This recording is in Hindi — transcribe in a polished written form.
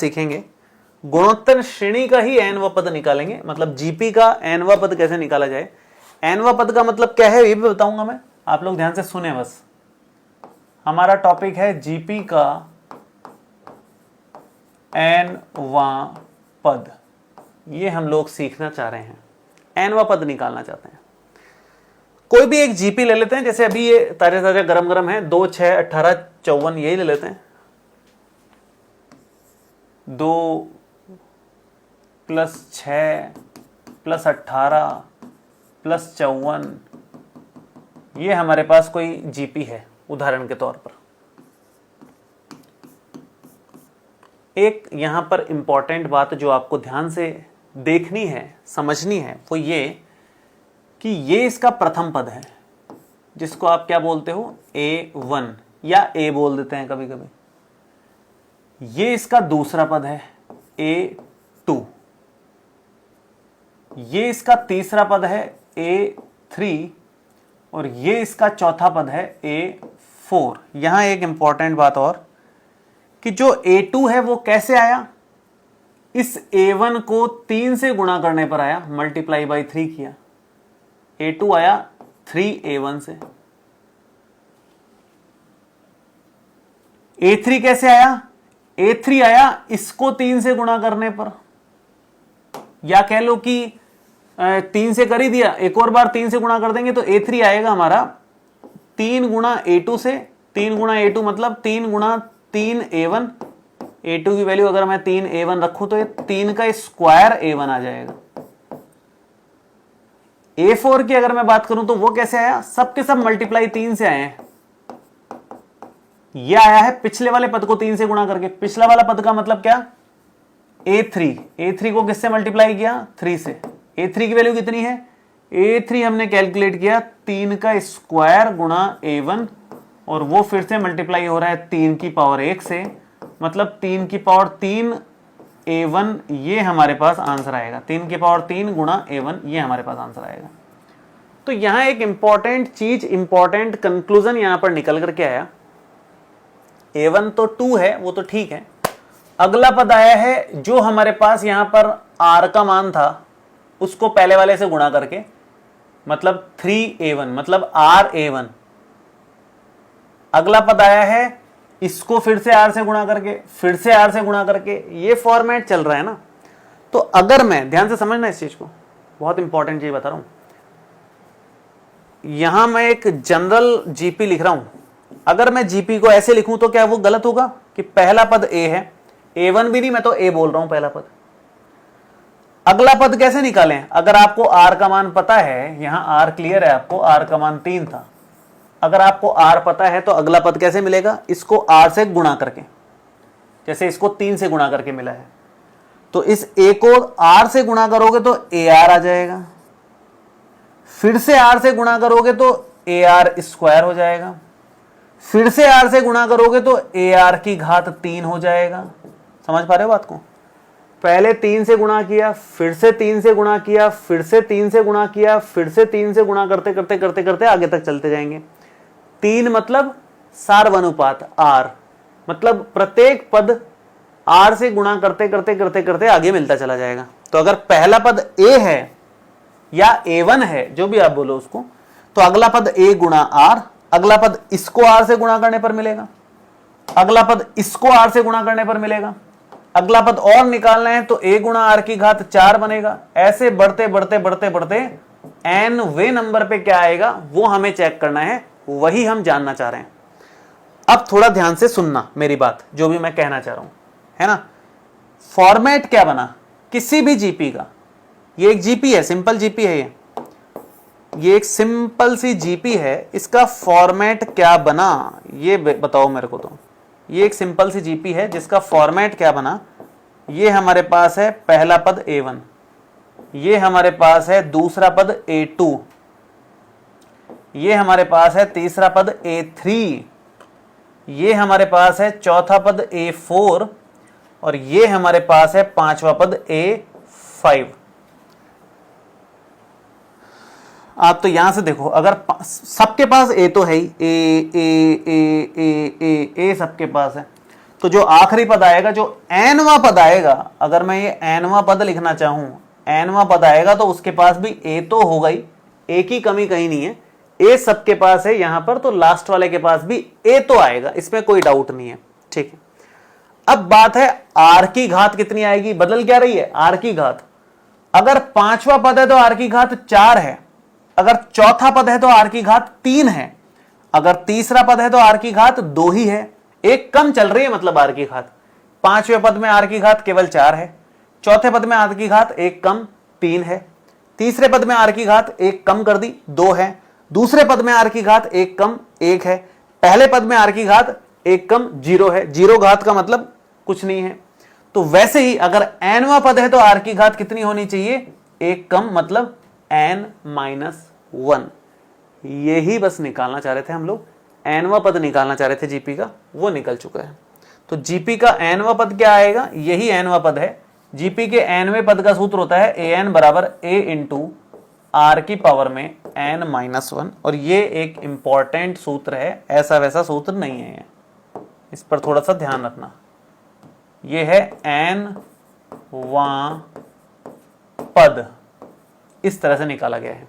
सीखेंगे गुणोत्तर श्रेणी का ही nवां पद निकालेंगे, मतलब जीपी का nवां पद कैसे निकाला जाए। nवां पद का मतलब क्या है ये भी बताऊंगा मैं, आप लोग ध्यान से सुने बस। हमारा टॉपिक है जीपी का nवां पद, ये हम लोग सीखना चाह रहे हैं, nवां पद निकालना चाहते हैं। कोई भी एक जीपी ले लेते हैं, जैसे अभी ये ताजा ताजा गरम गरम है, 2, 6, 18, 54 यही ले लेते हैं। 2 + 6 + 18 + 54, ये हमारे पास कोई जीपी है उदाहरण के तौर पर। एक यहां पर इंपॉर्टेंट बात जो आपको ध्यान से देखनी है, समझनी है, वो ये कि ये इसका प्रथम पद है, जिसको आप क्या बोलते हो, A1 या A बोल देते हैं कभी कभी। ये इसका दूसरा पद है A2, ये इसका तीसरा पद है A3 और ये इसका चौथा पद है A4। यहां एक इंपॉर्टेंट बात और कि जो A2 है वो कैसे आया, इस A1 को 3 से गुणा करने पर आया, मल्टीप्लाई बाई 3 किया, A2 आया 3A1 से। A3 कैसे आया, A3 आया इसको 3 से गुणा करने पर, या कह लो कि 3 से कर ही दिया, एक और बार 3 से गुणा कर देंगे तो A3 आएगा हमारा 3 गुणा A2 से। 3 गुणा A2 मतलब 3 गुणा 3A1। A2 की वैल्यू अगर मैं 3A1 रखूं तो ये 3 का स्क्वायर A1 आ जाएगा। A4 की अगर मैं बात करूं तो वो कैसे आया, सबके सब मल्टीप्लाई 3 से आए हैं। ये आया है पिछले वाले पद को 3 से गुणा करके। पिछला वाला पद का मतलब क्या, A3 को किससे मल्टीप्लाई किया, 3 से। A3 की वैल्यू कितनी है, A3 हमने कैलकुलेट किया 3 का स्क्वायर गुणा A1 और वो फिर से मल्टीप्लाई हो रहा है 3 की पावर 1 से, मतलब 3 की पावर 3 A1, ये हमारे पास आंसर आएगा। 3 की पावर 3 गुणा A1, ये हमारे पास आंसर आएगा। तो यहां एक इंपॉर्टेंट चीज, इंपॉर्टेंट कंक्लूजन यहां पर निकल करके आया। A1 तो 2 है, वो तो ठीक है। अगला पद आया है जो हमारे पास यहां पर R का मान था उसको पहले वाले से गुणा करके, मतलब 3A1 मतलब RA1। अगला पद आया है इसको फिर से R से गुणा करके, फिर से R से गुणा करके, ये फॉर्मेट चल रहा है ना। तो अगर मैं, ध्यान से समझना इस चीज को, बहुत इंपॉर्टेंट चीज बता रहा हूं। यहां मैं एक जनरल जीपी लिख रहा हूं, अगर मैं जीपी को ऐसे लिखूं तो क्या वो गलत होगा कि पहला पद A है, A1 भी नहीं, मैं तो A बोल रहा हूं पहला पद। अगला पद कैसे निकालें, अगर आपको R का मान पता है, यहां R क्लियर है आपको, R का मान 3 था। अगर आपको R पता है तो अगला पद कैसे मिलेगा, इसको R से गुणा करके, जैसे इसको 3 से गुणा करके मिला है, तो इस A को R से गुणा करोगे तो AR आ जाएगा, फिर से R से गुणा करोगे तो AR स्क्वायर हो जाएगा, फिर से R से गुणा करोगे तो AR की घात 3 हो जाएगा। समझ पा रहे हो बात को, पहले 3 से गुणा किया, फिर से 3 से गुणा किया, फिर से 3 से गुणा किया, फिर से 3 से गुणा करते करते करते करते आगे तक चलते जाएंगे। 3 मतलब सार्वनुपात R, मतलब प्रत्येक पद R से गुणा करते करते करते करते आगे मिलता चला जाएगा। तो अगर पहला पद A है या A1 है, जो भी आप बोलो उसको, तो अगला पद A गुणा R, अगला पद इसको R से गुणा करने पर मिलेगा, अगला पद इसको R से गुणा करने पर मिलेगा, अगला पद और निकालना है तो A गुणा R की घात 4 बनेगा। ऐसे बढ़ते बढ़ते बढ़ते बढ़ते n वे नंबर पे क्या आएगा वो हमें चेक करना है, वही हम जानना चाह रहे हैं। अब थोड़ा ध्यान से सुनना मेरी बात, जो भी मैं कहना चाह रहा हूं, है ना। फॉर्मेट क्या बना किसी भी जीपी का, ये एक जीपी है, सिंपल जीपी है, ये एक सिंपल सी जीपी है, इसका फॉर्मेट क्या बना ये बताओ मेरे को। तो ये एक सिंपल सी जीपी है जिसका फॉर्मेट क्या बना, ये हमारे पास है पहला पद A1, ये हमारे पास है दूसरा पद A2, ये हमारे पास है तीसरा पद A3, ये हमारे पास है चौथा पद A4 और ये हमारे पास है पांचवा पद A5। आप तो यहां से देखो, अगर सबके पास A तो है ही, ए सबके पास है, तो जो आखिरी पद आएगा, जो एनवा पद आएगा, अगर मैं ये एनवा पद लिखना चाहूं, एनवा पद आएगा तो उसके पास भी ए तो होगा ही, ए की कमी कहीं नहीं है, ए सबके पास है यहां पर, तो लास्ट वाले के पास भी ए तो आएगा, इसमें कोई डाउट नहीं है। ठीक है, अब बात है आर की घात कितनी आएगी, बदल क्या रही है आर की घात। अगर पांचवा पद है तो आर की घात 4 है, अगर चौथा पद है तो आर की घात 3 है, अगर तीसरा पद है तो आर की घात 2 ही है, एक कम चल रही है मतलब आर की घात। पांचवें पद में आर की घात केवल 4 है, चौथे पद में आर की घात एक कम 3 है, तीसरे पद में आर की घात एक कम कर दी 2 है, दूसरे पद में आर की घात एक कम 1 है, पहले पद में आर की घात एक कम 0 है। 0 घात का मतलब कुछ नहीं है। तो वैसे ही अगर एनवा पद है तो आर की घात कितनी होनी चाहिए, एक कम, मतलब n-1। यही बस निकालना चाह रहे थे हम लोग, एनवा पद निकालना चाह रहे थे जीपी का, वो निकल चुका है। तो जीपी का एनवा पद क्या आएगा, यही एनवा पद है। जीपी के एनवें पद का सूत्र होता है an बराबर a इंटू आर की पावर में n-1, और ये एक इंपॉर्टेंट सूत्र है, ऐसा वैसा सूत्र नहीं है, इस पर थोड़ा सा ध्यान रखना। ये है n-वां पद, इस तरह से निकाला गया है।